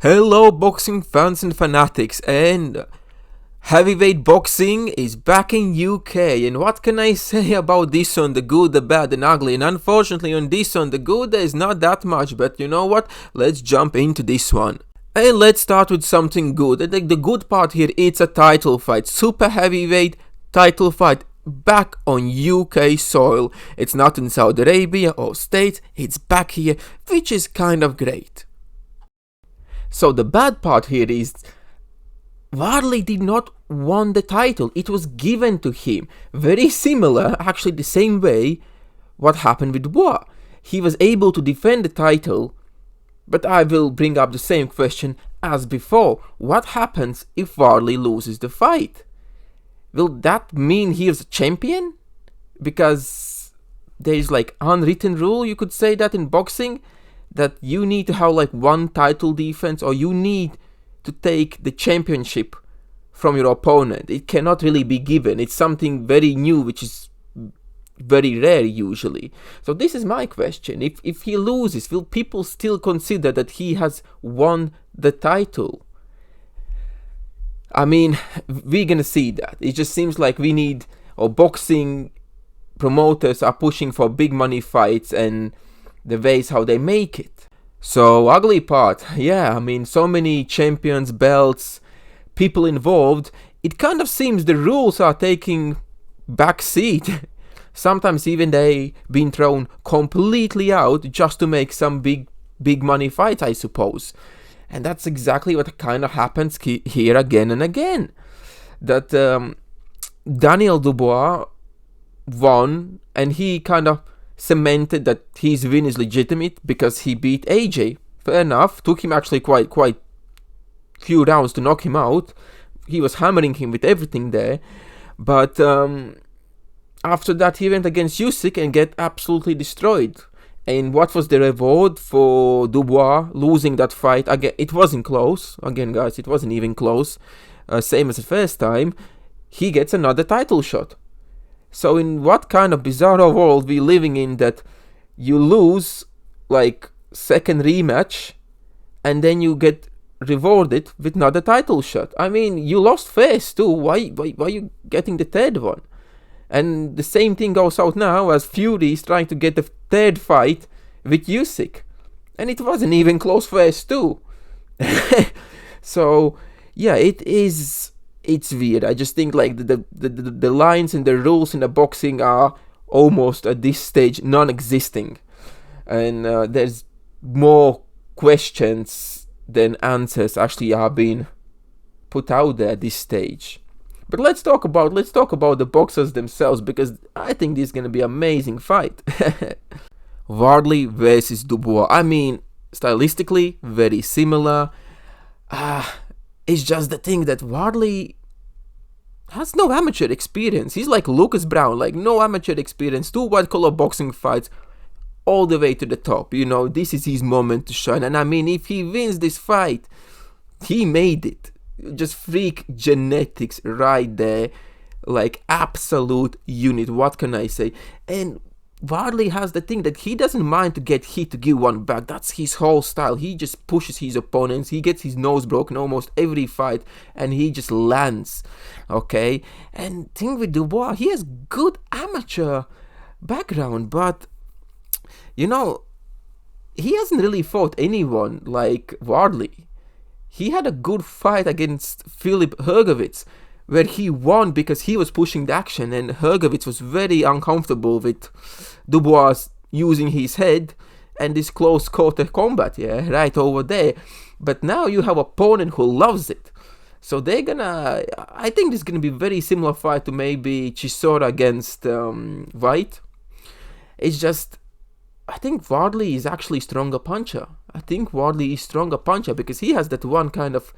Hello boxing fans and fanatics, and heavyweight boxing is back in UK, and what can I say about this one, the good, the bad and ugly? And unfortunately on this one, the good there is not that much, but you know what, let's jump into this one. And let's start with something good. The good part here, it's a title fight, super heavyweight title fight back on UK soil. It's not in Saudi Arabia or States, it's back here, which is kind of great. So the bad part here is Wardley did not won the title. It was given to him. Very similar, actually the same way what happened with Dubois. He was able to defend the title, but I will bring up the same question as before. What happens if Wardley loses the fight? Will that mean he is a champion? Because there is like unwritten rule, you could say that in boxing, that you need to have like one title defense, or you need to take the championship from your opponent. It cannot really be given. It's something very new, which is very rare usually. So this is my question. If he loses, will people still consider that he has won the title? I mean, we're gonna see that. It just seems like we need, or boxing promoters are pushing for big money fights and the ways how they make it. So ugly part, yeah, I mean, so many champions, belts, people involved. It kind of seems the rules are taking back seat. Sometimes even they been thrown completely out just to make some big money fights, I suppose. And that's exactly what kind of happens here again and again. That Daniel Dubois won, and he kind of cemented that his win is legitimate because he beat AJ. Fair enough. Took him actually quite few rounds to knock him out. He was hammering him with everything there. But after that he went against Usyk and get absolutely destroyed. And what was the reward for Dubois losing that fight? Again, it wasn't close. Again, guys, it wasn't even close. Same as the first time. He gets another title shot. So in what kind of bizarre world we living in that you lose like second rematch and then you get rewarded with another title shot? I mean, you lost first too. Why you getting the third one? And the same thing goes out now as Fury is trying to get the third fight with Usyk, and it wasn't even close first too. So yeah, it's weird. I just think like the lines and the rules in the boxing are almost at this stage non-existing, and there's more questions than answers actually are being put out there at this stage. But let's talk about the boxers themselves, because I think this is gonna be an amazing fight. Wardley versus Dubois. I mean, stylistically very similar. It's just the thing that Wardley has no amateur experience. He's like Lucas Brown, like no amateur experience. 2 white collar boxing fights all the way to the top. You know, this is his moment to shine. And I mean, if he wins this fight, he made it. Just freak genetics right there. Like absolute unit. What can I say? And Wardley has the thing that he doesn't mind to get hit to give one back. That's his whole style. He just pushes his opponents. He gets his nose broken almost every fight, and he just lands. Okay? And thing with Dubois, he has good amateur background, but you know, he hasn't really fought anyone like Wardley. He had a good fight against Filip Hrgović, where he won because he was pushing the action, and Hrgović was very uncomfortable with Dubois using his head and this close quarter combat, yeah, right over there. But now you have an opponent who loves it. So I think this is gonna be a very similar fight to maybe Chisora against White. It's just, I think Wardley is actually stronger puncher. I think Wardley is stronger puncher because he has that one kind of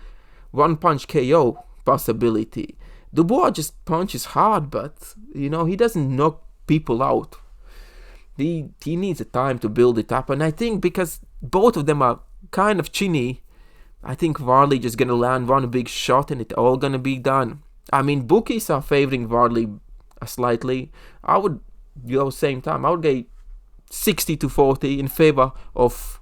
one punch KO possibility. Dubois just punches hard, but you know, he doesn't knock people out. He needs a time to build it up, and I think because both of them are kind of chinny, I think Wardley just gonna land one big shot and it's all gonna be done. I mean, bookies are favoring Wardley slightly. I would, same time, I would get 60-40 in favor of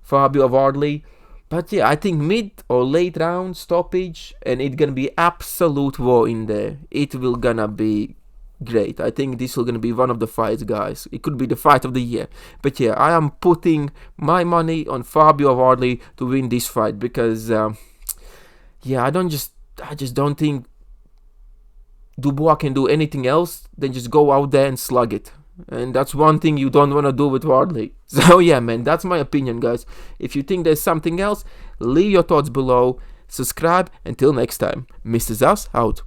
Fabio Wardley. But yeah, I think mid or late round stoppage, and it's gonna be absolute war in there. It will gonna be great. I think this will gonna be one of the fights, guys. It could be the fight of the year. But yeah, I am putting my money on Fabio Wardley to win this fight because yeah, I just don't think Dubois can do anything else than just go out there and slug it. And that's one thing you don't want to do with Wardley. So yeah, man, that's my opinion, guys. If you think there's something else, leave your thoughts below. Subscribe. Until next time. Mr. Zas out.